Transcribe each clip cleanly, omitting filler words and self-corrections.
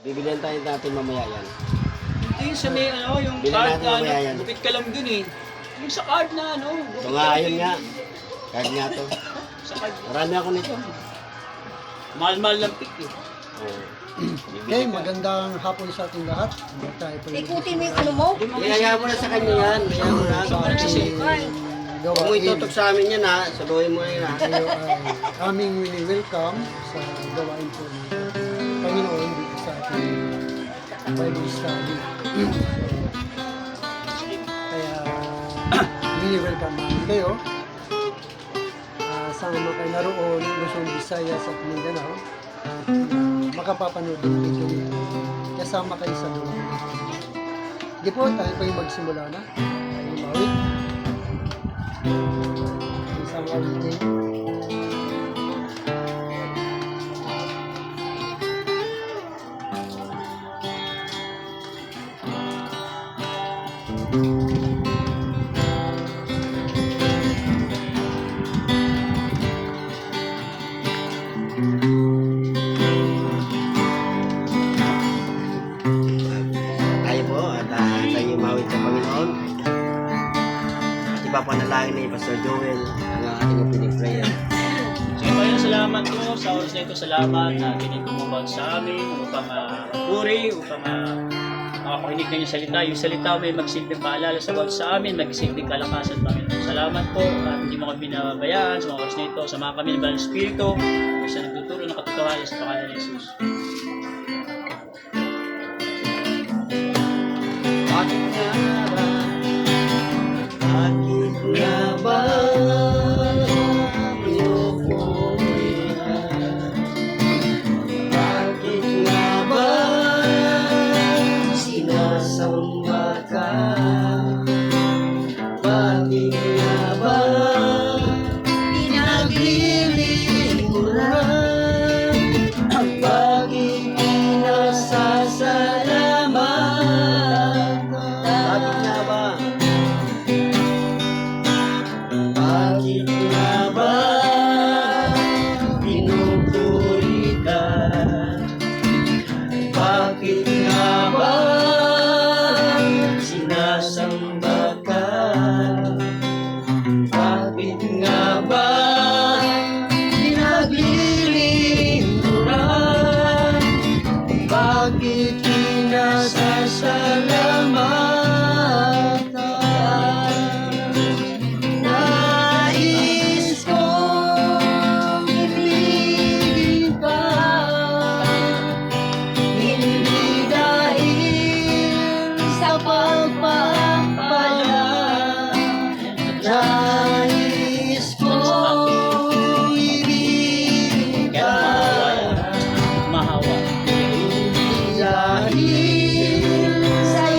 Bibilihan tayo natin mamaya yan. Hindi sa may ano, yung Bilan card natin na mamaya ano, yan. gupit ka lang dun eh. Yung sa card na ano, gupit Ito ka nga, lang ayun dun. nga. Card nga to. Sa card. Marami ako nito. Mahal-mahal lang pick eh. Oh. Okay, magandang hapon sa ating lahat. Tayo po Ikutin mo yung ano mo. Iyaya mo na sa kanya yan. Iyaya mo na. Sa card kasi. Huwag mo itutok sa amin yan ha. Saluhin mo yan ha. Kayo ay aming welcome sa gawain po ng Panginoon dito sa ating Bible study. Kaya welcome namin kayo. Saan man kayo naroon, Luzon, Visayas at Mindanao, makapapanood din dito nito. Kasama kayo sa gawain. Hindi po, tayo pa yung magsimula na. Tayo mawit. Isang awit. Tayo po at tayo mawit sa Panginoon. At ipapanalangin ni Pastor Joel ang ating opening prayer. So Panginoon, salamat po sa oras na ito. Salamat na pinagkumabag sa amin upang puri, upang makapakinig ng iyong salita. Yung salita may magsilbing paalala sa bawat sa amin, magsilbing kalakasan, Panginoon. Salamat po at hindi mo kami pinabayaan sa mga oras na ito. Sama kami ng Banal Espiritu sa nagtuturo ng katotohanan sa pangalan ni Jesus. Bakit nga ba? Bakit nga ba? Bakit nga ba? Sinasamba ka? Bakit nga ba? Pinaglilingkuran? Bakit pinasasalamat? Bakit nga ba? Bakit nga ba? Pinupuri ka? Bakit nga ba? Sinasamba ka? Bakit nga ba? Pinaglilingkuran? Bakit pinasasalamatan? Nais kong ibigin ka, hindi dahil sa pagpapala. Nais kong ibigin ka, Mahawa. dahil sa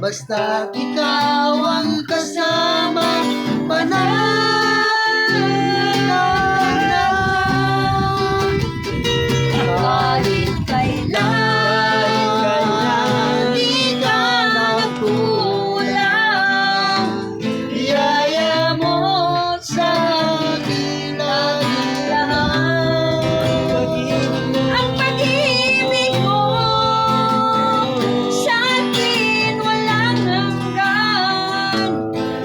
Basta ikaw ang kasama, panahon na. Kahit kailan, di ka nagkulang. Biyaya mo sa akin lagi lahat. Ang pag-ibig mo sa akin walang hanggan.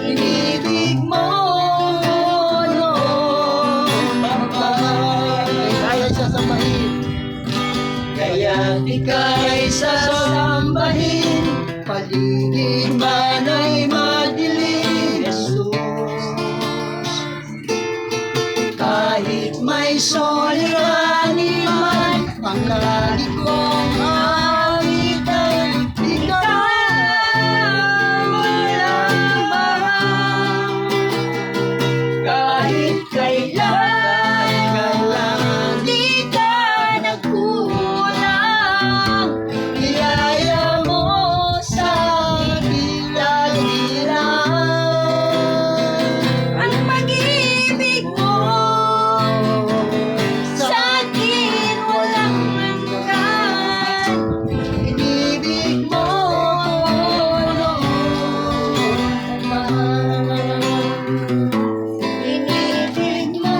Inibig mo, no, kaya siya sambahin. Kaya't ika'y sasambahin, paligid man ay madilim, Jesus. Kahit may solirani man, ang lagi kong awitan, ikaw lamang. Kahit kailan, Di ka nagkulang. biyaya mo sa akin lagi lang. Ang pag-ibig mo sa akin walang hanggan. Inibig mo, no, Inibig mo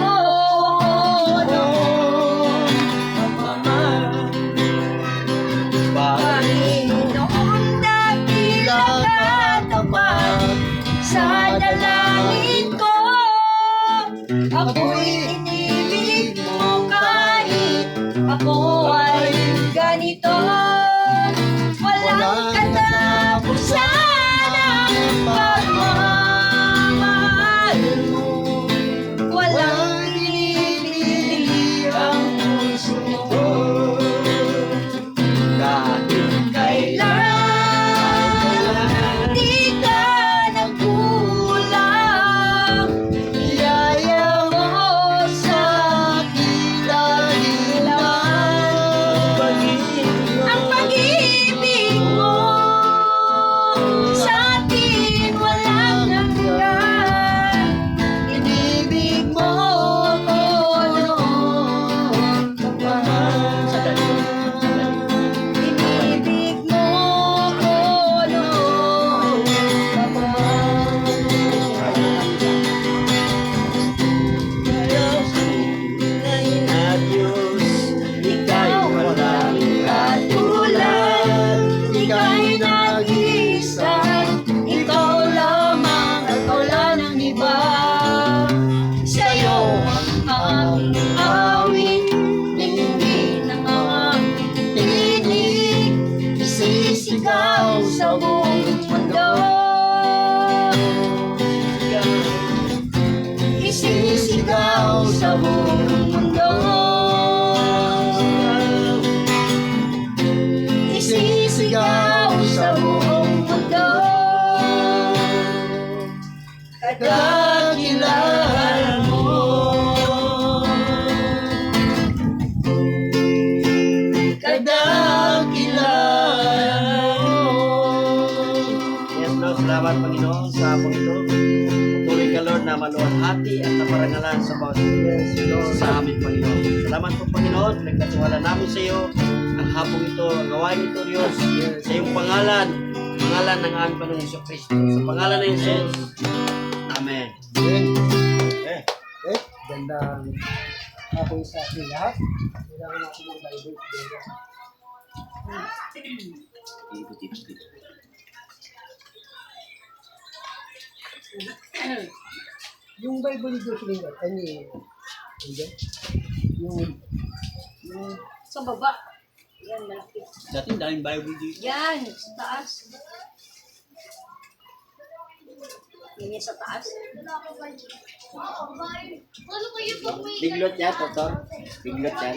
no, Panginoon, dakila ka tapat sa dalangin ko. Ako'y inibig mo kahit ako ay ganito. Walang katapusan ang pagmamahal mo. Walang pinipili ang puso mo. kahit Kailan di ka nagkulang. biyaya mo sa akin lagi lang. Ang pag-ibig mo sa akin walang hanggan. Inibig mo ako, no, Inibig mo ko noon. Ikaw walang katulad. Ika'y nag-iisa. Ikaw lamang at wala ng iba. Sa'yo ang aming awit. Tingin ng aming tinig. Isisigaw sa buong mundo. Isisigaw sa buong mundo. Isisigaw sa buong mundo. Kadakilaan mo. Kadakilaan mo. Yes, Lord, salamat Panginoon sa hapong ito. Patuloy ka, Lord, na maluwalhati at naparangalan sa bawat sa amin, Panginoon. Salamat po, Paginoon. Nagkatiwala namin sa iyo ang hapong ito, ang gawain ito, Diyos, sa iyong pangalan ng aming Panginoon Hesus Kristo. Sa pangalan ng Jesus. Amen. Amen. Eh. Gandang hapon sa ating lahat. Kailangan natin ng Bible. Yung Bible ni Jocelyn, hindi? Yung Sa baba. Yan, malaki. Dating daming Bible dito. Yan, sa taas. Yan yung sa taas. Biglot yan, Totor. Biglot yan.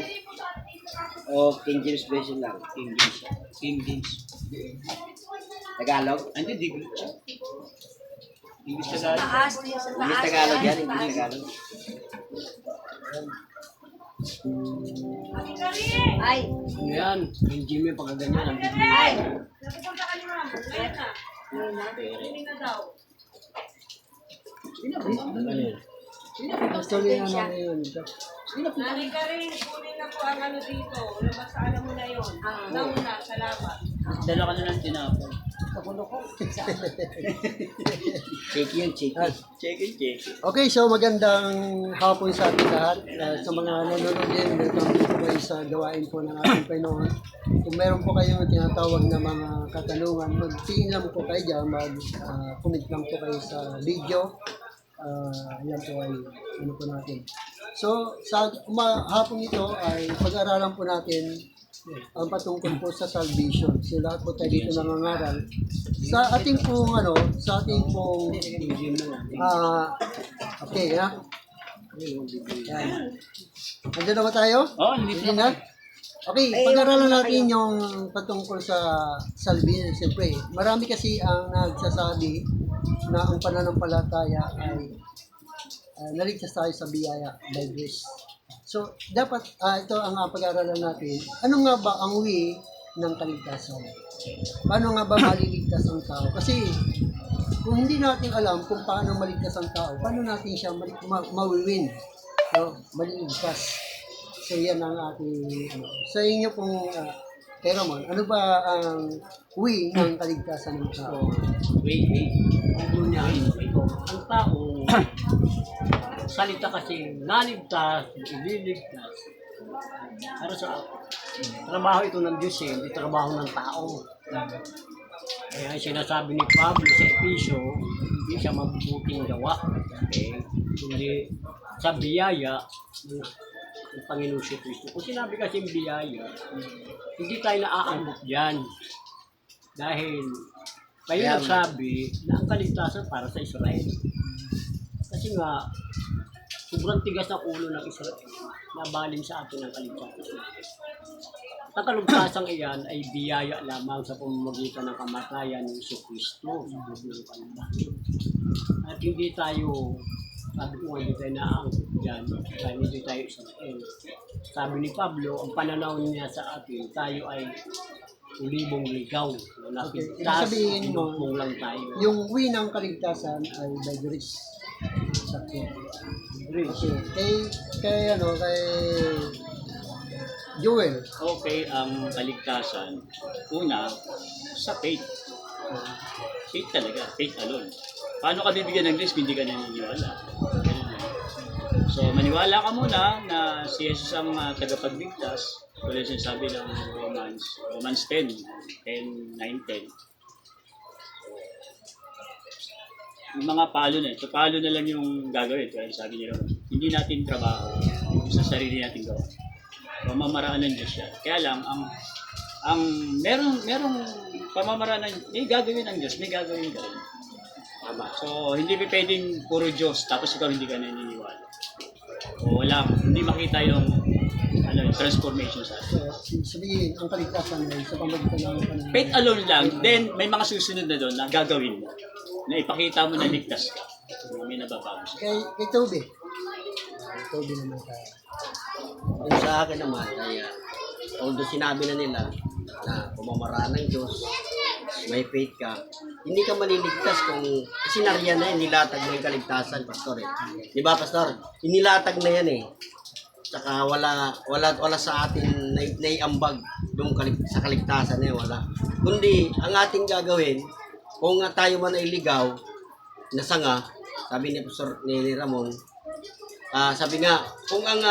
O King James Version lang. King James. King James. Tagalog? Hindi, di ko siya. English Sa Tagalog. taas, yung sa taas. English Tagalog yan, Sa English taas. Tagalog. Ay, Yan. King James yung pagkaganyan. Ang bigla. ay. Ano yun? Actually, ano na yun. Nanay ka rin, kunin na po ang ano dito. Nabasaan mo na yun. Nauna, salamat. Dala ka na ng tinapon. Checky yun, checky. Check it, check it. Okay, so magandang hapon sa ating lahat. Sa mga nanonood din, welcome dito kayo sa gawain po ng ating Panginoon. Kung meron po kayong tinatawag na mga katanungan, mag-tiin lang po kayo dyan, mag-comment lang po kayo sa video. Yan po ay ano po natin. So, sa hapon ito ay pag-aralan po natin ang patungkol po sa salvation. So, lahat po tayo dito nangangaral. Sa ating pong okay, ha? Yan. Nandiyan na ba tayo? Oh, hindi Hindi na? Okay, pag-aralan natin yung patungkol sa salvation. Siyempre, marami kasi ang nagsasabi na ang pananampalataya ay naligtas tayo sa biyaya by grace. So, dapat ito ang pag-aralan natin. Ano nga ba ang way ng kaligtasan? Paano nga ba maliligtas ang tao? Kasi kung hindi natin alam kung paano maligtas ang tao, paano natin siya mawiwin? No? Maliligtas. So, yan ang ating sa inyo pong Ramon, ano ba ang way ng kaligtasan ng tao? Wait. Ano niya, ito. Ang tao, salita kasi naligtas, ililigtas. Pero sa trabaho ito ng Diyos hindi trabaho ng tao. Kaya sinasabi ni Pablo sa Episyo, hindi siya mabubuting gawa. Okay? Kundi sa biyaya ng Panginoon si Kristo. Kung sinabi kasi biyaya, hindi tayo naaangkop dyan. Dahil kayo nagsabi na ang kaligtasan para sa Israel. Kasi nga, sobrang tigas ng ulo ng Israel na baling sa atin ang kaligtasan. Ang kaligtasan iyan ay biyaya lamang sa pamamagitan ng kamatayan ng Isu Kristo. At hindi tayo, sabi ko hindi tayo naaangkop dyan, dahil hindi tayo Israel. Sabi ni Pablo, ang pananaw niya sa atin, tayo ay ulibong ligaw. Napintas, Sabihin mo, inukmong lang tayo. yung way ng kaligtasan ay by grace. Sakto. Grace. Kay Joel. Okay, ang kaligtasan, una, sa faith. Faith talaga, faith alone. Paano ka bibigyan ng grace kung hindi ka naniniwala? So, maniwala ka muna na si Jesus ang tagapagligtas. Tulad yung sabi ng Romans 10, 9, 10. Yung mga palo na, so palo na lang yung gagawin. Kaya sabi nila, hindi natin trabaho sa sarili natin gawa. Pamamaraan ng Diyos yan. Kaya lang, ang merong pamamaraan ng, may gagawin ng Diyos, may gagawin ka rin. Tama. So, hindi pwedeng puro Diyos, tapos ikaw hindi ka naniniwala. O hindi makita yung transformation sa atin. So, sabihin, ang kaligtasan ay sa pamagitan ng Faith alone lang, then may mga susunod na doon na gagawin mo. Na ipakita mo na ligtas ka. May nababago siya. Kay Toby. Toby naman tayo. Yung sa akin naman, ay, although sinabi na nila na pamamaraan ng Diyos, may faith ka, hindi ka maliligtas kung kasi nariyan na yun, nilatag na yung kaligtasan, Pastor. Di ba, Pastor? Inilatag na yan eh. Saka wala sa atin naiambag yung sa kaligtasan na yun, wala. Kundi, ang ating gagawin, kung tayo man ay ligaw, nasanga, sabi ni Pastor ni Ramon, sabi nga, kung ang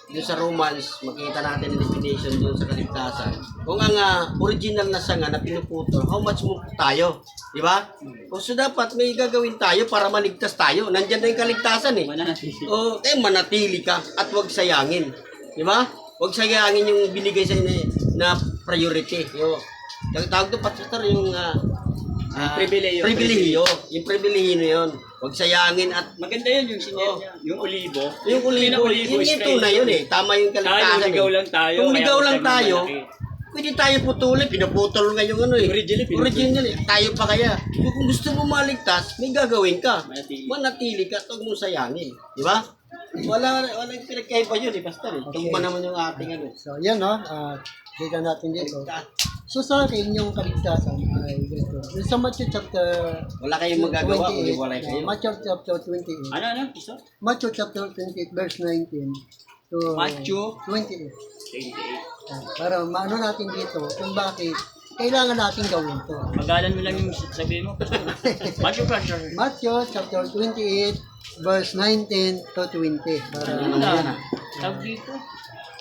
yung sa Romans, makita natin ang definition doon sa kaligtasan. Kung ang original na sanga na pinuputol, how much mo tayo? Di ba? So dapat may gagawin tayo para maligtas tayo. Nandyan na yung kaligtasan eh. Manatili ka at huwag sayangin. Di ba? Huwag sayangin yung binigay sa inyo na priority. Yung tawag doon, Pastor, yung pribilehiyo. Yung pribilehiyo na yun. Huwag sayangin at Maganda yun yung senior niya. Yung olibo. yung ulibo, yun ito na yun eh. Tama yung kaligtasan. Ligaw lang tayo. Kung kaya ligaw huwag lang tayo, malaki. pwede tayo putulin. Pinuputol nga yung ano eh. Original eh. Tayo pa kaya. Kung gusto mo maligtas, may gagawin ka. Manatili ka at huwag mong sayangin. Di ba? Walang pinagkaiba yun eh, Pastor eh. Tumba naman yung ating ano. So, yan no. Kita natin dito. So sa akin, yung kaligtasan ay ganito. Sa Matthew chapter Wala kayong magagawa kung iwalay kayo. Matthew chapter 28. Ano? Gusto? Matthew chapter 28 verse 19 to Matthew 28. 28. Para maano natin dito kung bakit kailangan natin gawin to. Magalan mo lang yung sabihin mo. Matthew Pastor. Matthew chapter 28 verse 19 to 20. Para Ano na? Tawag dito.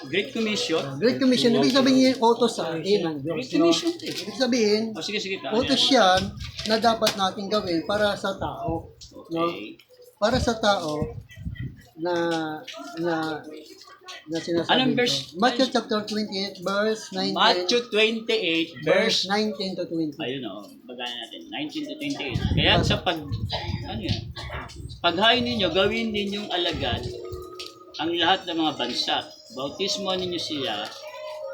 Great Commission. Great Commission, ibig sabihin yung utos sa atin ng Diyos. Great Commission eh. Ibig sabihin, O sige, sige. utos yan na dapat natin gawin para sa tao. No? Okay. Para sa tao na na sinasabi. Anong ko. verse? Matthew chapter 28 verse 19 Matthew 28 verse. 19 to 20. Ayun o. Bagayan natin. 19 to 28. Kaya sa ano yan? Paghain ninyo, gawin din yung alagad ang lahat ng mga bansa. Bautismo ninyo siya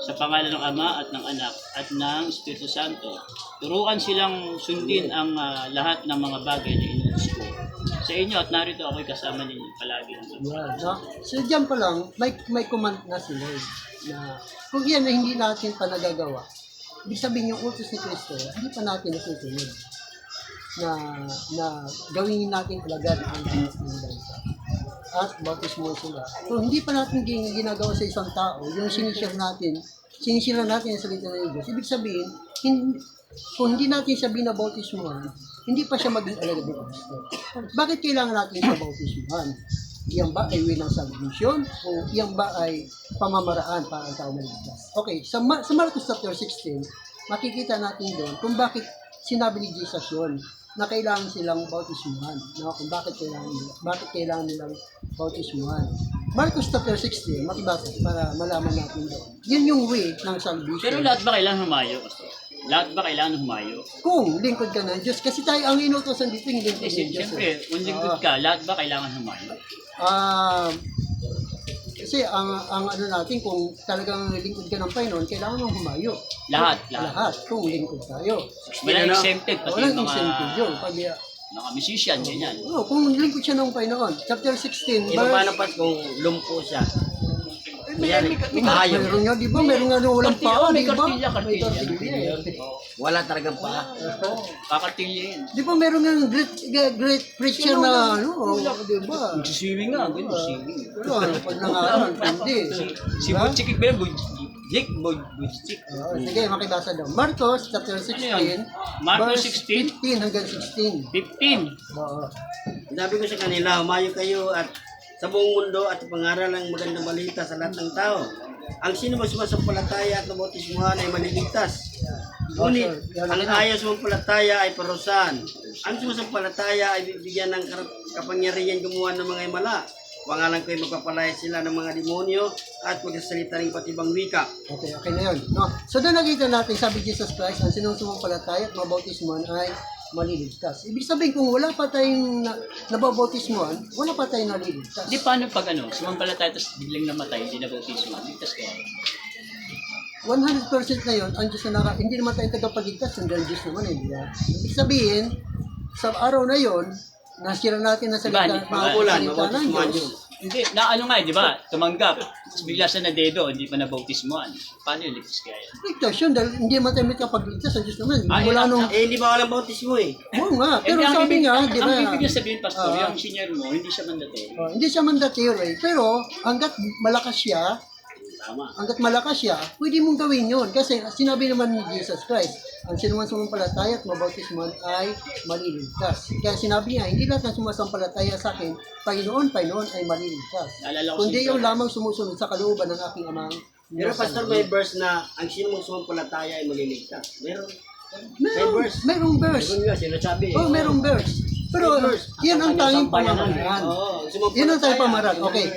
sa pangalan ng Ama at ng Anak at ng Espiritu Santo. Turuan silang sundin ang lahat ng mga bagay na inutos ko sa inyo at narito ako'y kasama ninyo palagi. Yeah, no? So diyan pa lang, may command na si Lord na kung yan ay hindi natin pa nagagawa, ibig sabihin yung utos ni Kristo, hindi pa natin nasusunod na gawin natin alagad ang lahat ng bansa at bautismo sila. Kung hindi pa natin ginagawa sa isang tao, yung sinisira natin ang salita ng Diyos, ibig sabihin, kung hindi natin siya binabautismuhan, hindi pa siya maging alagad ni Kristo. Bakit kailangan natin siya bautismuhan? Iyan ba ay way ng salvation? O iyan ba ay pamamaraan para ang tao maligtas? Okay, sa Marcos chapter 16, makikita natin doon kung bakit sinabi ni Jesus yun na kailangan silang bautismuhan. No? Kung bakit kailangan nilang bautismuhan. Marcos chapter 16, makibasa para malaman natin doon. Yun yung way ng salvation. Pero lahat ba kailangan humayo? Pastor? Lahat ba kailangan humayo? Kung lingkod ka ng Diyos, kasi tayo ang inutosan dito yung lingkod ng Diyos. Siyempre, kung lingkod ka, lahat ba kailangan humayo? Kasi ang ano natin, kung talagang lingkod ka ng Panginoon, kailangan mong humayo. Lahat. Kung lingkod tayo. Walang exempted, pati Walang yung incentive mga, yun. mga musician, ganyan. Kung lingkod siya ng Panginoon, chapter 16, E paano pa kung lumpo siya? Kunyari, hayop. Meron nga, di ba? Meron nga nung walang paa, May di ba? kartilya. Wala talagang paa. Kakartilya yun. Di ba meron nga great preacher na, ano, di ba? Swimming nga, ganyan, swimming. Pero ano, pag nangaral, hindi. Si Butchik ba yun? Butchik. Sige, makibasa daw. Marcos, chapter 16, Marcos verse 16? 15 hanggang 16. 15. Oo. Sabi ko sa kanila, humayo kayo at sa buong mundo at pangaral ang magandang balita sa lahat ng tao. Ang sino ba sumasampalataya at nabautismuhan ay maliligtas. Ngunit, ang ayaw sumampalataya ay parusahan. Ang sumasampalataya ay bibigyan ng kapangyarihan gumawa ng mga himala. Pangalan ko'y magpapalaya sila ng mga demonyo at magsasalita ng patibang wika. Okay na yun. No? So doon nakita natin, sabi Jesus Christ, ang sinong sumampalataya at mabautismuhan ay maliligtas. Ibig sabihin, kung wala pa tayong nababautismuhan, wala pa tayong naliligtas. Di paano pag sumampalataya tapos biglang namatay, hindi na bautismo. Ligtas kaya. 100% na yun, ang Diyos na hindi naman tayo tagapagligtas, hindi ang Diyos naman, hindi ba? Ibig sabihin, sa araw na yun, nasira natin na salita, Diba, Mauulan, salita ng mabautismuhan Diyos. yun. Hindi, na ano nga, di ba? Tumanggap. Tapos bigla siya na dedo, hindi pa nabautismoan. Paano yung ligtas kaya? Ligtas yun, dahil hindi naman tayo may kapagligtas, ang Diyos naman. Ay, Wala nung, Hindi ba walang bautismo eh? oo nga, pero ang sabi ibig- nga, di ba? Ang ibig sabihin, Pastor, Ah. yung senior mo, hindi siya mandatory. Hindi siya mandatory, pero hanggat malakas siya, Tama. pwede mong gawin yun. Kasi sinabi naman ni Jesus Christ, ang sinuman sumampalataya at mabautismuhan ay maliligtas. Kaya sinabi niya, hindi lahat ng sumasampalataya sa akin, Panginoon ay maliligtas. Naalala ko Kundi si yung lamang sumusunod sa kalooban ng aking amang. Pero pastor, may verse na ang sino mong sumampalataya ay maliligtas. Meron. Merong verse. Yun nga, sinasabi. Oh, merong verse. Pero yan ang tanging pamamaraan. Yan ang tanging pamamaraan. Okay.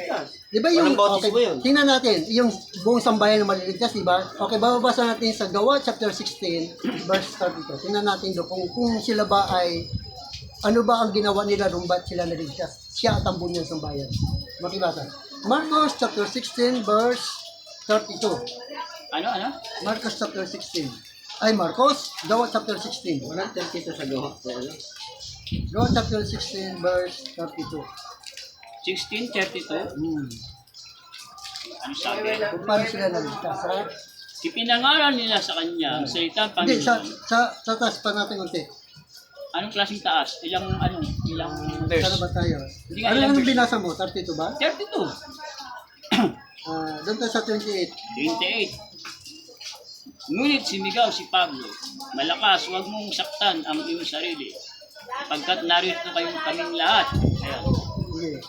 Di ba yung, Walang bautismo okay, yun. tingnan natin, yung buong sambayan na maliligtas, di ba? Okay, bababasa natin sa Gawa chapter 16, verse 32. Tingnan natin doon kung sila ba ay, ano ba ang ginawa nila nung ba't sila naligtas? Siya at ang buong niyang sambayan. Makibasa. Marcos chapter 16, verse 32. Ano? Marcos chapter 16. Ay, Marcos, Gawa chapter 16. Walang 32 sa gawa. Gawa chapter 16, verse 32. 16:32. Hmm. Ano sabi? Kung paano sila naligtas, ha? Ipinangaral nila sa kanya ang salitang Hindi, Panginoon. sa taas pa natin unti. Anong klaseng taas? Ilang verse? Sana ba tayo? Hindi nga, Ano ilang ang verse? binasa mo? 32 ba? 32. Doon tayo sa 28. 28. Ngunit simigaw si Pablo, malakas, huwag mong saktan ang iyong sarili, pagkat narito kayong kaming lahat. Ayan. Sige.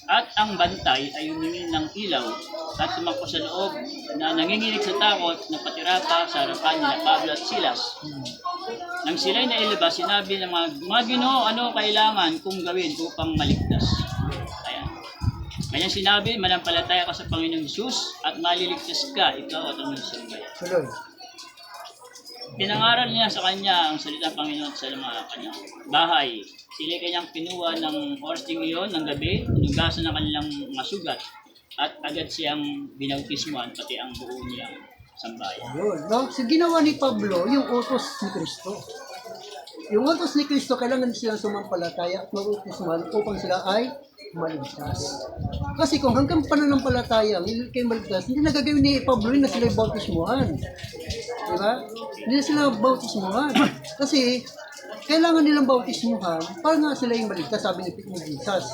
At ang bantay ay humingi ng ilaw at tumakbo sa loob na nanginginig sa takot na patira pa sa harapan ni Pablo at Silas. Nang sila'y nailabas, sinabi ng mga Ginoo, ano kailangan kong gawin upang maligtas? Ayan. Kanyang sinabi, manampalataya ka sa Panginoong Hesus at maliligtas ka, ikaw at ang iyong sambayan. Tuloy. Pinangaral niya sa kanya ang salita ng Panginoon sa mga kanyang bahay. Sila kanyang pinuha ng oras ding iyon ng gabi, inugasan ng kanilang masugat, at agad siyang binautismuhan pati ang buo niyang sambayan. Yun. No? So, ginawa ni Pablo yung utos ni Kristo. Yung utos ni Kristo, kailangan silang sumampalataya at mag-utisman upang sila ay maligtas. Kasi kung hanggang pananampalataya, hindi kayo maligtas, hindi na gagawin ni Pablo na sila bautismuhan. Diba? Hindi na sila bautismuhan. Kasi, kailangan nilang bautismuhan para nga sila yung maligtas, sabi ni Jesus.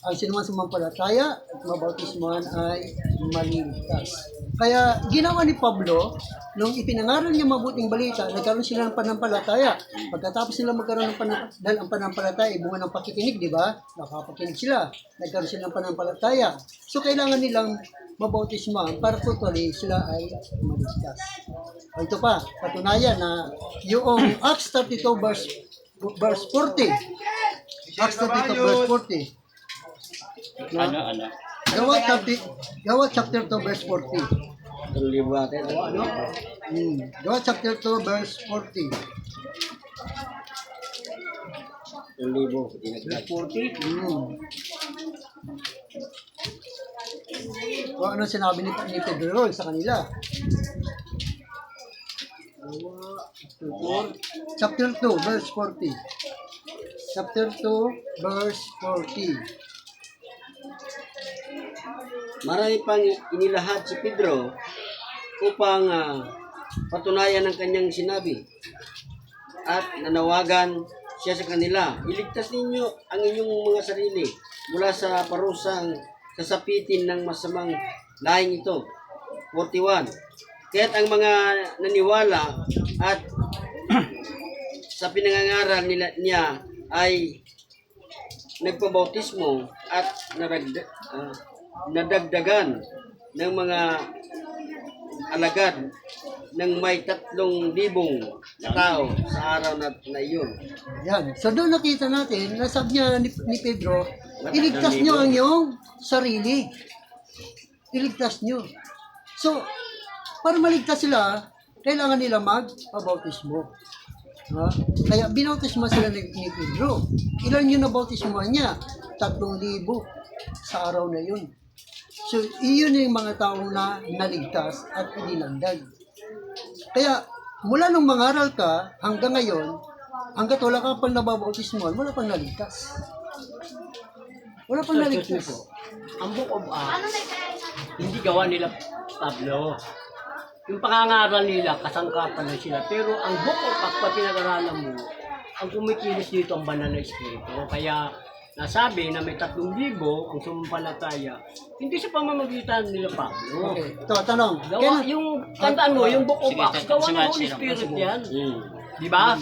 Ang sinuman sumampalataya at mabautismuhan ay maliligtas. Kaya ginawa ni Pablo, nung ipinangaral niya mabuting balita, nagkaroon sila ng panampalataya. Pagkatapos nila magkaroon ng dahil ang panampalataya ay bunga ng pakikinig, di ba? Nakapakinig sila. Nagkaroon sila ng panampalataya. So kailangan nilang mabautismuhan para totally sila ay maligtas. O ito pa, patunayan na yung Acts 32 verse 40. Acts 32 verse 40. Ano? Gawa chapter 2 verse 40. Tulibo natin. Gawa chapter 2 verse 40. Tulibo. Dinagdag. 40. O ano sinabi ni Pedro sa kanila? Chapter 2 verse 40. Chapter 2 verse 40. Marami pang inilahad si Pedro upang patunayan ang kanyang sinabi. At nanawagan siya sa kanila, iligtas ninyo ang inyong mga sarili mula sa parusang sasapitin ng masamang lahing ito. 41. Kaya't ang mga naniwala at sa pinangangaral niya ay nagpabautismo at nadagdagan ng mga alagad ng may 3,000 na tao sa araw na iyon. Yan. So doon nakita natin, nasabi niya ni Pedro, iligtas niyo ang iyong sarili. Iligtas niyo. So, para maligtas sila, kailangan nila mag-bautismo. Kaya binautismo sila ni Pedro. Ilan yung nabautismo niya? 3,000 sa araw na yun. So, iyon yung mga taong na naligtas at inilandag. Kaya, mula nung mangaral ka, hanggang ngayon, hanggat wala ka pang nababautismo, wala pang naligtas. Wala pang naligtas. Ang Book of Acts, hindi gawa nila Pablo. Yung pangangaral nila, kasangkapan na sila. Pero ang Book of Acts, pag pinag-aralan mo, ang kumikilos dito ang banal na espiritu. Kaya nasabi na may 3,000 ang sumampalataya, hindi sa pamamagitan nila Pablo. Okay. Ito, tanong. Gawa, yung, tandaan mo, yung Book of Sige, Acts, gawa ng sige, Holy sige. Spirit yan. Di ba?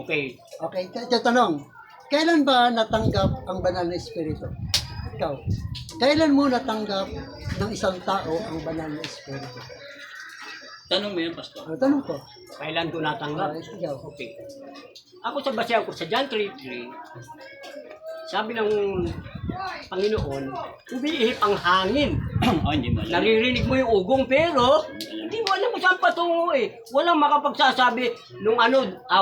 Okay. Okay, ito, tanong. Kailan ba natanggap ang banal na espiritu? Ikaw. Kailan mo natanggap ng isang tao ang banal na espiritu? Tanong mo yun, Pastor. Tanong ko. Kailan ko natanggap? Ikaw. Okay. Ako sa basehan ko sa John 3:3, sabi ng Panginoon, umiihip ang hangin. Hindi mo alam. Naririnig mo yung ugong pero hindi mo alam kung saan patungo eh. Walang makapagsasabi nung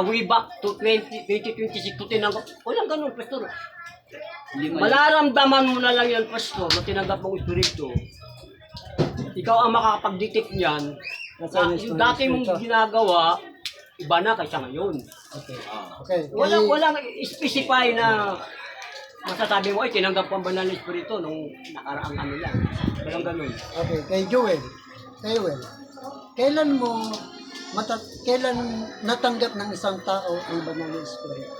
way back to 2026 to tinanggap. Walang ganun, Pastor. Hindi mo alam. Malaramdaman mo na lang yan, Pastor, na tinanggap mong Espiritu. Ikaw ang makakapag-detect niyan. Yung dati mong ginagawa, iba na kaysa ngayon. Okay. Okay. Walang specify na masasabi mo, ay tinanggap ko ang banal na Espiritu nung nakaraang lang. Walang ganun. Okay. Kay Joel. kailan natanggap ng isang tao ang banal na Espiritu?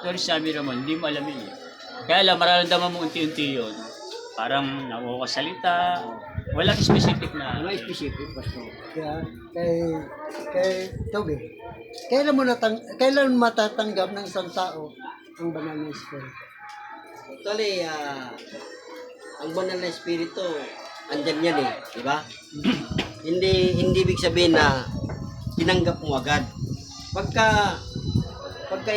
Pero sabi Ramon, hindi mo alam yun eh. Kaya lang, mararamdaman mo unti-unti yun. Parang nakukasalita. Walang specific na. Ano specific, Pastor? Kaya, kay Toby, kailan matatanggap ng isang tao ang banal na Espiritu? Actually, ang banal na espiritu, andyan yan eh, di ba? hindi ibig sabihin na tinanggap mo agad. Pagka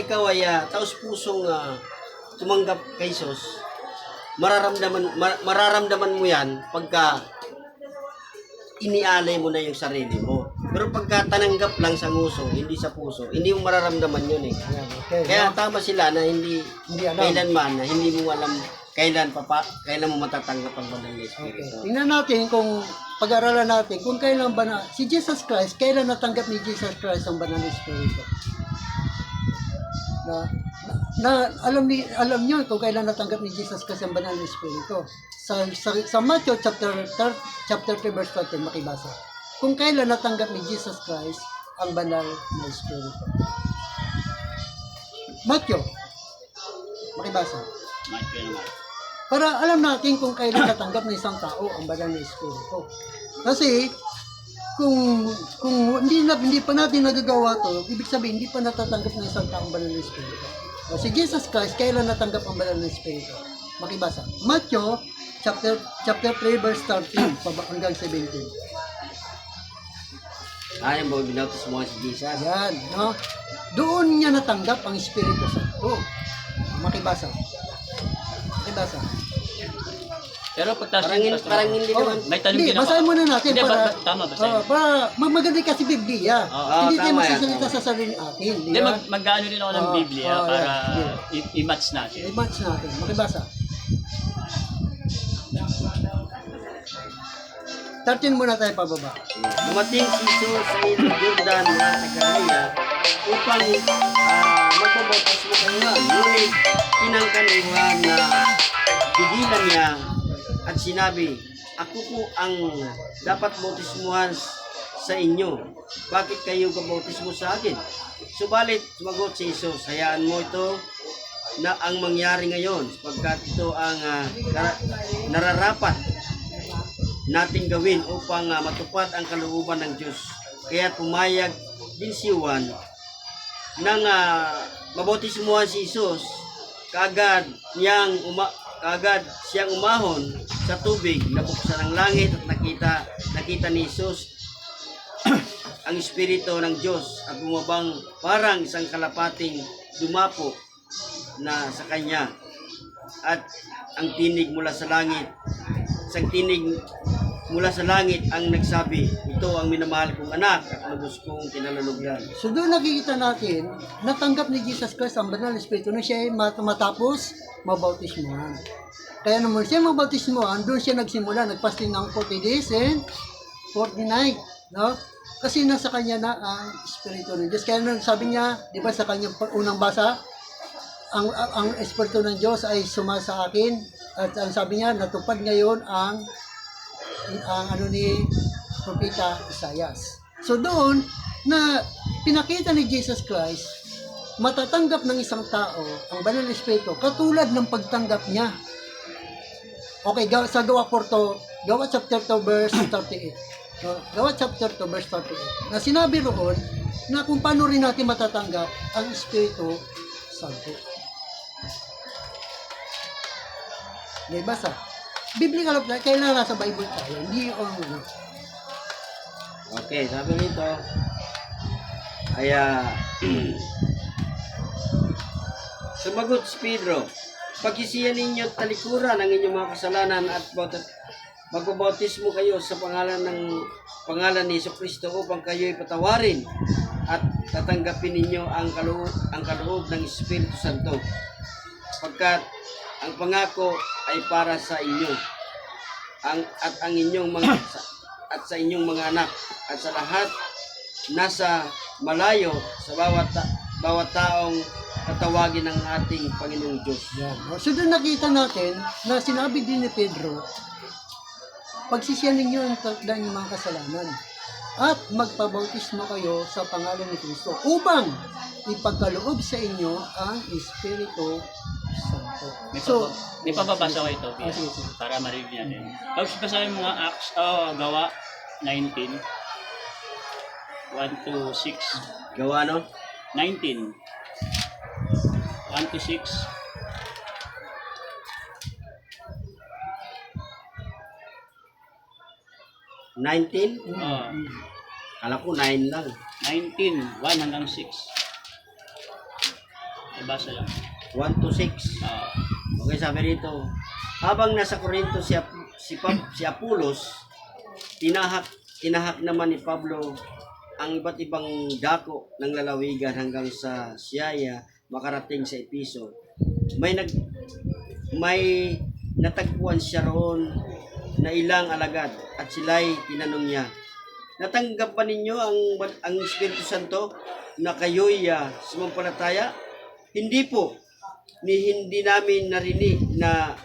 ikaw ay taos pusong tumanggap kay Jesus, mararamdaman mo yan pagka inialay mo na yung sarili mo. Pero pagka tananggap lang sa nguso, hindi sa puso, hindi mo mararamdaman yun eh. Okay. Kaya tama sila na hindi alam. kailanman na hindi mo alam kailan mo matatanggap ang banal na Okay. espiritu. Tingnan natin kung pag-aralan natin kung kailan ba si Jesus Christ, kailan natanggap ni Jesus Christ ang banal na Espiritu. Alam niyo kung kailan natanggap ni Jesus Christ ang banal na Espiritu. Sa Matthew chapter 3 verse 13 makibasa. Kung kailan natanggap ni Jesus Christ ang banal na Espiritu. Matthew, makibasa. Para alam natin kung kailan natanggap ng isang tao ang banal na Espiritu. Kasi kung hindi pa natin nagagawa to, ibig sabihin hindi pa natatanggap ng isang tao ang banal na Espiritu. O si Jesus Christ, kailan natanggap ang banal na Espiritu? Makibasa. Matthew chapter 3 verse 13 hanggang 17. Ayan mo, binautis mo si Jesus. Yan, no? Doon niya natanggap ang Espiritu Santo. Makibasa. Pero pagtasin, Parang hindi naman. may tanong din ako. Basahin muna natin Hindi, para tama, basahin. para maganda kasi Biblia. Hindi tayo tama yan, magsasalita tama. sa sarili natin. Di Hindi, ba? mag-ano din ako ng Biblia para i-match natin. I-match natin. Makibasa. 13 muna tayo pababa. Dumating si Jesus sa ilog Jordan na sa Galilea upang magbabautismo kayo. Ngunit kinangkan ni Juan na pigilan niya at sinabi, ako po ang dapat bautismuhan sa inyo. Bakit kayo gabautismo sa akin? Subalit, sumagot si Jesus, hayaan mo ito na ang mangyari ngayon sapagkat ito ang nararapat nating gawin upang matupad ang kalooban ng Diyos. Kaya pumayag din si Juan nang mabautismuhan si Jesus, kaagad siyang umahon sa tubig, nabuksan ang langit at nakita ni Jesus ang Espiritu ng Diyos at bumabang parang isang kalapating dumapo na sa kanya at ang tinig mula sa langit, isang tinig mula sa langit ang nagsabi, ito ang minamahal kong anak at lubos kong kinalulugdan. So doon nakikita natin, natanggap ni Jesus Christ ang banal na Espiritu na siya ay matapos mabautismuhan. Kaya naman siya mabautismuhan, doon siya nagsimula, nagpasting ng 40 days and 40 night. No? Kasi nasa kanya na ang Espiritu ng Diyos. Kaya nung sabi niya, di ba sa kanyang unang basa, ang Espiritu ng Diyos ay sumasa akin. At ang sabi niya, natupad ngayon ang ano ni Propeta Isaias. So doon na pinakita ni Jesus Christ, matatanggap ng isang tao ang banal na Espiritu katulad ng pagtanggap niya. Okay, sa Gawa chapter 2 verse 38. So, Gawa chapter 2 verse 38. Na sinabi roon na kung paano rin natin matatanggap ang Espiritu Santo. May basa. Biblical of life, kailangan nasa Bible tayo. Hindi yung Okay, sabi nito, ay sumagot si Pedro, pagkisiyan ninyo at talikuran ang inyong mga kasalanan at magbabautismo kayo sa pangalan ni Jesucristo upang kayo'y patawarin at tatanggapin ninyo ang kaloob ng Espiritu Santo. Pagkat ang pangako ay para sa inyo at ang inyong mga at sa inyong mga anak at sa lahat nasa malayo sa bawat taong tatawagin ng ating Panginoong Diyos. yan. So doon nakita natin na sinabi din ni Pedro, pagsisiyan ninyo ang takda ng mga kasalanan at magpabautismo kayo sa pangalan ni Kristo upang ipagkaloob sa inyo ang Espiritu Santo. May pababasa ko ito, Pia, sige, sige. para ma-review natin. Tapos basahin mo nga Acts, Gawa 19, 1 to 6. Gawa, no? 19, 1 to 6. 19? Oh, Kala ko 9 lang. 19, 1 hanggang 6. Ay, basa lang. 1 to 6. Ah, Okay, sabi rito, habang nasa Corinto si Apolos, tinahak naman ni Pablo ang iba't ibang dako ng lalawigan hanggang sa Siyaya makarating sa Episo. May natagpuan siya roon na ilang alagad at sila'y tinanong niya, natanggap ba ninyo ang Espiritu Santo na kayo'y sumampalataya? Hindi po. Hindi namin narinig na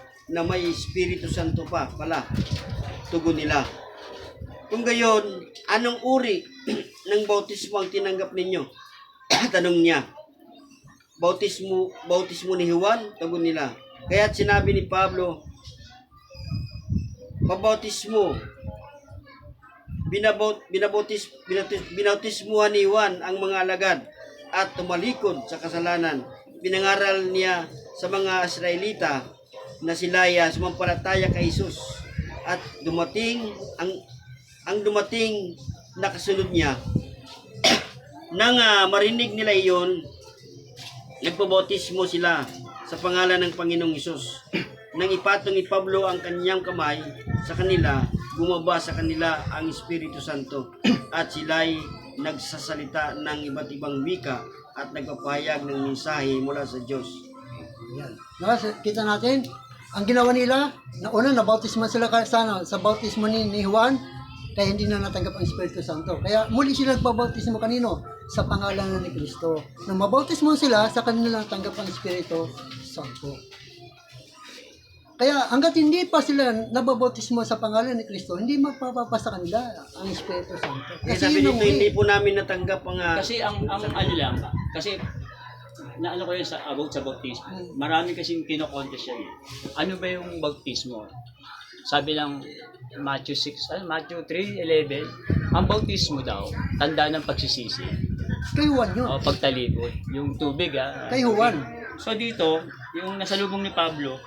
may Espiritu Santo pa pala. Tugon nila. Kung gayon, anong uri ng bautismo ang tinanggap ninyo? Tanong niya. Bautismo ni Juan? Tugon nila. Kaya't sinabi ni Pablo, pabautismo. Binautismuhan ni Juan ang mga alagad at tumalikod sa kasalanan. Pinangaral niya sa mga Israelita na sila sumampalataya kay Jesus at dumating na kasunod niya. Nang marinig nila iyon, nagpabautismo sila sa pangalan ng Panginoong Hesus. Nang ipatong ni Pablo ang kanyang kamay sa kanila, bumaba sa kanila ang Espiritu Santo at sila'y nagsasalita ng iba't ibang wika at nagpapahayag ng mensahe mula sa Diyos. Kita natin, ang ginawa nila, una nabautismo sila sa bautismo ni Juan, kaya hindi na natanggap ang Espiritu Santo. Kaya muli sila nagpabautismo kanino? Sa pangalan ni Kristo. Nang mabautismo sila, sa kanila natanggap ang Espiritu Santo. Kaya hanggat hindi pa sila nababautismo sa pangalan ni Kristo, hindi magpapasa kanila ang Espiritu Santo. Kasi sabi yun ang dito, hindi po namin natanggap ang... kasi ang ano lang, kasi naano ko yun sa about sa bautismo. Marami kasing kino-contest yan. Ano ba yung bautismo? Sabi lang Matthew 3:11, ang bautismo daw, tanda ng pagsisisi. kay Juan yun. O pagtalikod, yung tubig Kay Juan. So dito, yung nasalubong ni Pablo,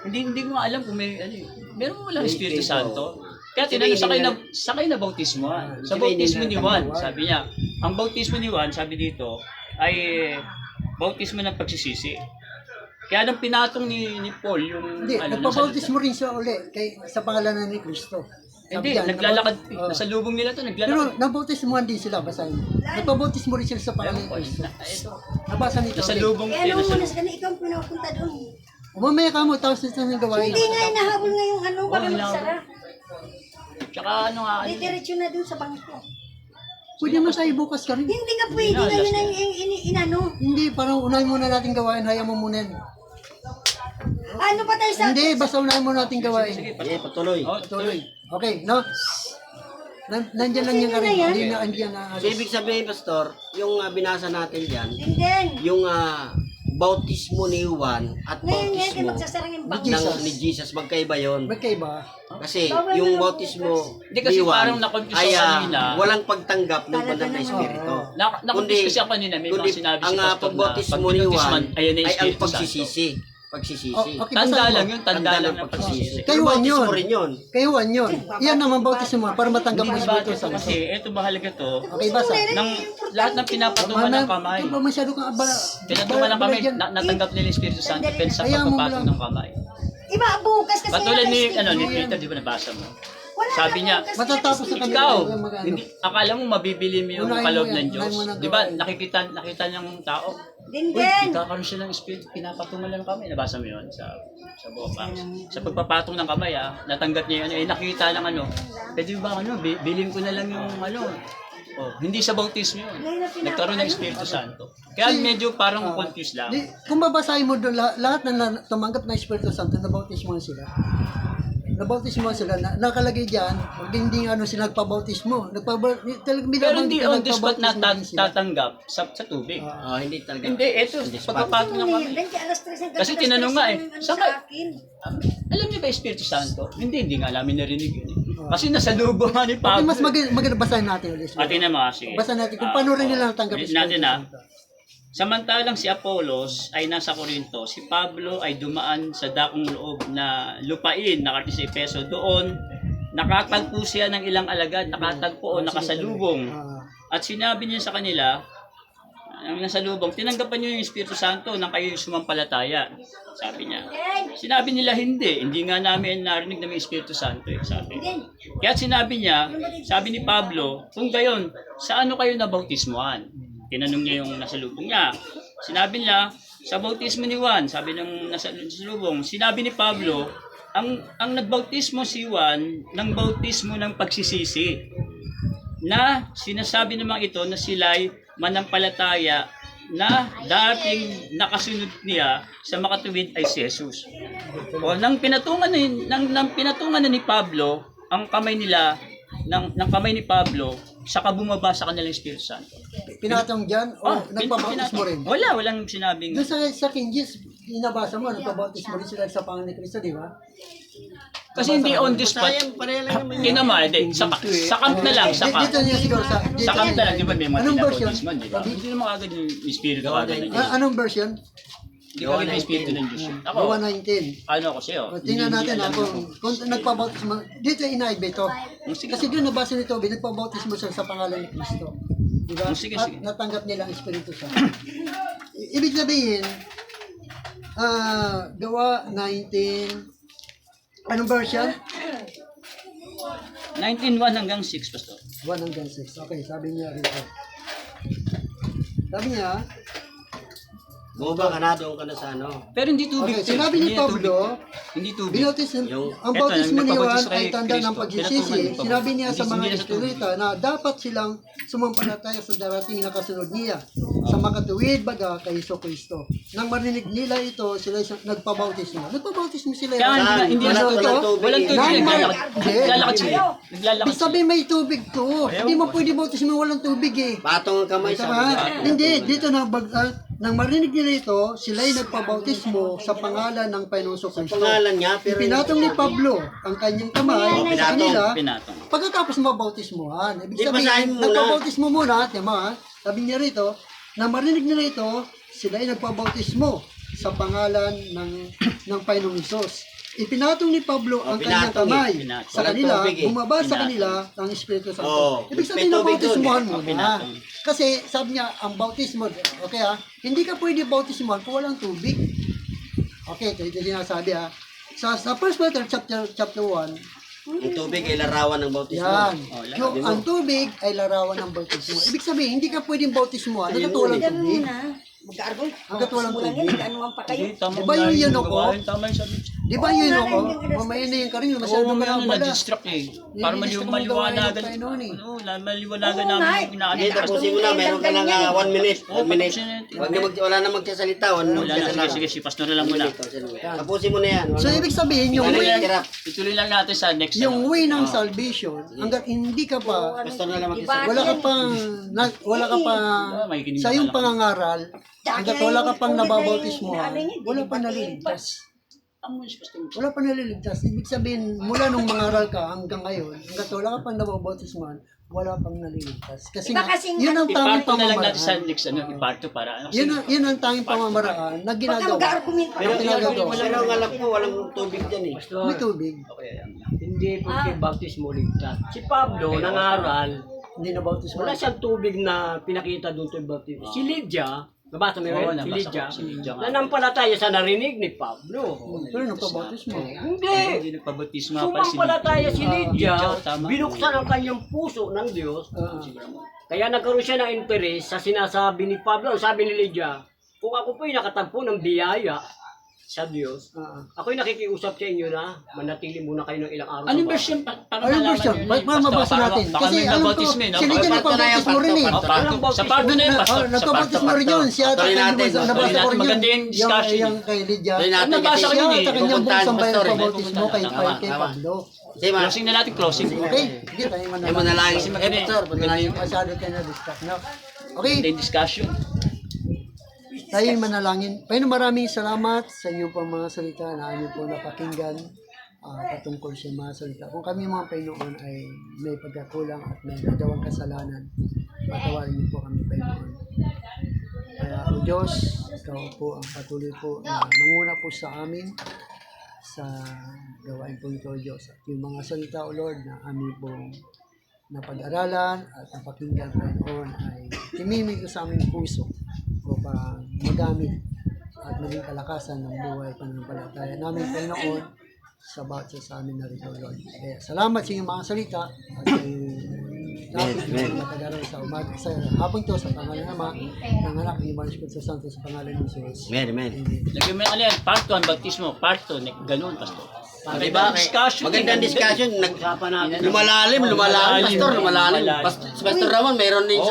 hindi ko alam kung meron mo lang Espiritu Santo. Kaya tinanong sakay na bautismo. Sa bautismo ni Juan, sabi niya, ang bautismo ni Juan, sabi dito, ay bautismo ng pagsisisi. Kaya nang pinatong ni Paul yung Hindi, nagpabautismo rin siya uli sa pangalan ni Kristo. Hindi, naglalakad, nasa lubong nila to, Pero naglalakad. nabautismohan din sila, basahin mo. Nagpabautismo rin sila sa pangalan ni Kristo. Ito, Nabasa nito. nasa ulit. lubong Eh, ano nasa muna sa ikaw ang pinapunta doon. Mamaya ka mo, tapos ito nang gawain. Hindi nga, inahabol nga yung ano, kami Wala. magsara. Tsaka ano nga, Diretso na doon sa bangko. Pwede mo tayo bukas ka rin. Hindi nga pwede ngayon ang inano. Hindi, parang unahin muna natin gawain, hayaan mo muna yan. Ano pa tayo sa... Hindi, basta unahin muna natin gawain. Sige, patuloy. Tuloy. Okay, no? Nandiyan lang yan ka rin. Hindi na So, ibig sabihin, Pastor, yung binasa natin dyan, Then, yung bautismo ni Juan at ngayon kayo bautismo magsasarang yung bangko. ni Jesus, magkaiba yon. magkaiba. Kasi yung bautismo Hindi, kasi ni Juan parang na-confuse ay ako kanina. walang pagtanggap ng banal na Espiritu. Nakumpis kasi ako kanina, may mga sinabi si ang Pastor na pagbautismo ni Juan ayan na ay ang Espiritu Santo. pagsisisi. Okay, Tanda basahin mo. lang yun, tanda lang ng pagsisisi. Kay Juan yun. Bautismo rin yun. Kay Juan yun. Yan naman bautismo para matanggap ang Hindi Espiritu ba ito Santo. kasi, ito mahalaga to, Okay, basa. ng lahat ng pinapatungan ng kamay. Ito ba masyado kang abala? Pinatungan ng kamay, natanggap nila yung Espiritu Santo pero sa Ayaw mo pagpapatong lang. ng kamay. Iba, bukas kasi Katulad yan, ni, guys, ni yan. Peter, di ba nabasa mo? Wala Sabi na niya, bukas Matatapos yan. na kami. Ikaw, Mag-ano. hindi, akala mo mabibili mo yung Unahin mo kaloob yan, ng Diyos. unahin mo na Di ba, gawain. nakita ng tao, Din, uy, din. nagkakaroon siya ng Espiritu, pinapatungan lang kami. Nabasa mo yun sa buong Acts. Sa pagpapatong ng kamay, natanggap niya yun, nakita ng pwede ba bilhin ko na lang yung hindi sa bautismo yun. Nagkaroon ng Espiritu Santo. Kaya medyo parang confused lang. Kung babasahin mo doon, lahat na tumanggap ng Espiritu Santo, na bautismo sila. nabautismo sila, nakalagay dyan, pag hindi sila nagpabautismo. Pero hindi on the spot na tatanggap sa tubig. Hindi talaga. Hindi, eto, pagkapatong ng kami. Kasi tinanong nga saan ka, alam niyo ba Espiritu Santo? Hindi nga namin narinig yun. Kasi nasa lubong nga ni Okay, Pablo. mas maganda basahin natin ulit. Atin na mga sige. Basahin natin kung paano rin nila natanggap yung natin Espiritu Santo. Samantalang si Apollos ay nasa Corinto, si Pablo ay dumaan sa dakong loob na lupain, nakarating sa Efeso. Doon, nakatagpo siya ng ilang alagad, nakatagpo o nakasalubong. At sinabi niya sa kanila, ang nasa lubong, tinanggapan niyo yung Espiritu Santo nang kayo sumampalataya. Sabi niya. Sinabi nila hindi nga namin narinig na may Espiritu Santo. Sabi. Kaya sinabi niya, sabi ni Pablo, kung gayon, sa ano kayo nabautismuhan? Tinanong niya yung nasa lubong niya. Sinabi niya, sa bautismo ni Juan, sabi ng nasa lubong, sinabi ni Pablo, ang nagbautismo si Juan ng bautismo ng pagsisisi, na sinasabi naman ito na sila'y manampalataya na dating nakasunod niya sa makatuwid ay si Jesus. O nang pinatungan na ni Pablo ang kamay nila ng kamay ni Pablo, saka bumaba sa kanila yung Espiritu Santo. Pinatong dyan o nagpabautismo rin? Walang sinabing. Doon sa King James, inabasa mo, nagpabautismo rin sila sa pangalan ni Cristo, di ba? Kasi hindi on the spot. Tinama, hindi. Sa camp na lang, sa camp. Dito niya siguro sa... Sa camp na lang, di ba may mga Anong version? tinabautisman, di ba? Hindi naman agad yung Espiritu agad ng Diyos. Anong version? Hindi agad yung Espiritu ng Diyos. Ako, Gawa 19. ano ako sa'yo? Tingnan natin Hindi alam kung nagpabautismo. Dito inaiba ito. Sige. Kasi doon nabasa nito, nagpabautismo siya sa pangalan ni Cristo. Diba? Sige, At sige. natanggap nila ang Espiritu Santo. Ibig sabihin, gawa 19, anong version? 19:1 hanggang 6, Pastor. 1 hanggang 6. Okay, sabi niya rito. Sabi niya, Bumaba ka na, doon ka na sa ano. Pero hindi tubig. okay, sinabi ni Pablo, Hindi tubig. binautismo, Yung- ang Eto, bautismo ni Juan nagpabautismo ay kay tanda ng Cristo. pagsisisi. Pinatuman Sinabi niya sa Hindi mga nila sa tubig. Israelita na dapat silang sumampalataya sa darating na kasunod niya sa makatuwid baga kay Jesucristo. Nang marinig nila ito, sila nagpabautismo. Nagpabautismo sila. Kaya hindi na Ano tubig. ito? Walang tubig. Nang Naglalakad sila. Naglalakad Ibig sila. sabihin may tubig to. Hindi mo pwede bautismo walang tubig eh. Patong ang kamay sa Tama? Hindi, dito nang marinig nila ito, sila'y nagpabautismo sa pangalan ng Panginoong Jesucristo. pangalan niya, pero Ipinatong ni Pablo ang kanyang kamay sa kanila Pinatong. pagkatapos mabautismohan. Ibig Di, basahin sabihin, mo muna. nagpabautismo muna, tama, sabi niya rito, na marinig nila ito, sila'y nagpabautismo sa pangalan ng Panginoong Hesus. Ipinatong ni Pablo ang kanyang pinatong kamay pinatong. sa kanila, Walang tubig eh. bumaba sa Pinatong. kanila ang Espiritu Santo. Oo. Ibig sabihin, May tubig nabautismohan doon. muna. Pinatong. Kasi sabi niya, ang bautismo, okay hindi ka pwede bautismohan kung walang tubig. Okay, ito din sabi Sa 1 Peter chapter 1, ang tubig ay larawan ng bautismo. yan. Oh, Ang tubig ay larawan ng bautismo. Ibig sabihin, hindi ka pwedeng bautismohan hanggat walang tubig. Mag-aargol. Hanggat walang tubig. Ano ang pa kayo? Tama Diba yung yan ako? Tama yung sabi. Di ba yun ako? Mamaya na yung karin, masyado Oo, ka may lang pala. na-distract eh. Para maliwanagan. Maliwanagan Oo, namin nga. yung inaano. Hindi, tapusin mo na. Meron ka lang 1 minute. 1 minute. Wala na magsasalita. 1 minute Wala ka na, na lang. sige, si Pastor na lang muna. Tapusin mo na yan. So, ibig sabihin, yung Wala way, nang tirap. Ituloy lang natin sa next. yung way ng salvation, hanggat hindi ka pa, Basta na lang magsasalita. wala ka pang, Makikinig sa iyong na lang. pangangaral, hanggat wala ka pang nababautismohan, wala pa naliligtas. Ang si Pastor. Wala pa naliligtas. Ibig sabihin, mula nung mangaral ka hanggang ngayon, hanggat wala ka pang nababautismohan, wala pang naliligtas. Kasi Diba nga, kasing- yun ang tanging Iparto na lang natin sa pamamaraan. next iparto para ano. Yun ang tanging pamamaraan na Baka ginagawa. mag-argument pa Pero kayo. Ginagawa. wala ang alam ko. Walang tubig dyan eh. May tubig. Okay, ayan. Hindi pwede bautismo ligtas. Si Pablo, nangaral, Hindi nabautismo. wala siyang tubig na pinakita doon sa bautismo. Si Lydia, nabasa mo Oo, yun? Si nabasa Lydia, ko, si Lydia nga. nanampalataya sa narinig ni Pablo. Pero nagpabautismo. Hindi! Hindi nagpabautismo pa si Sumampalataya si Lydia, tama. binuksan ang kanyang puso ng Diyos. Ah, Kaya nagkaroon siya ng interes sa sinasabi ni Pablo. Ang sabi ni Lydia, kung ako po'y nakatagpo ng biyaya, sa Diyos. Ah, Ako'y nakikiusap sa inyo na manatili muna kayo ng ilang araw Anong sa version? Para Anong malaman version? nyo yun, Para Pastor, mabasa para- natin. baka Kasi may alam ko, nabautismo, no? si Lydia nagpabautis mo rin eh. Oh, parto. Sa parto na yun, Pastor. Sa Nagpabautis parto. mo rin yun. Siya ata Tuloy kay natin, Limas, tuloy nabasa ko natin. rin Maganda yung discussion Yung kay Lydia. Tuloy natin Nabasa kasi ko yun eh. Siya ata kanyang pupuntahan, buong sambayan pastor, eh. pabautismo kay Tama. Pablo. Kasi Closing na natin, closing. Okay, hindi tayo Ay manalangin. manalangin si Pastor. Manalangin. Masyado tayo na-distract na. Okay, Maganda yung discussion. tayo manalangin. Panginoon, maraming salamat sa inyong pang mga salita na aming po napakinggan patungkol sa mga salita. Kung kami mga Panginoon ay may pagkakulang at may nagawang kasalanan, patawarin niyo po kami, Panginoon. Kaya, O Diyos, Ikaw po ang patuloy po na manguna po sa amin sa gawain po ito, O Diyos. At yung mga salita, O Lord, na amin pong napag-aralan at napakinggan, Panginoon, ay timimig ko sa aming puso upang magamit at maging kalakasan ng buhay pananampalataya namin, Panginoon, sa bawat isa sa amin na rito, Lord. Kaya salamat sa inyong mga salita at sa inyong topic na napag-aral sa umaga sa hapon to sa pangalan ng Ama, ng Anak, ng Ibang Espiritu Santo sa pangalan ng Jesus. Amen, amen. Amen. Lagyan mo yung ano yan, part 1, baptismo, part 2, ganun, Pastor. Diba? Magandang discussion. usapan natin. Lumalalim, Lumalalim. Pastor, lumalalim. Lumalalim. Si Pastor Ramon, mayroon din siya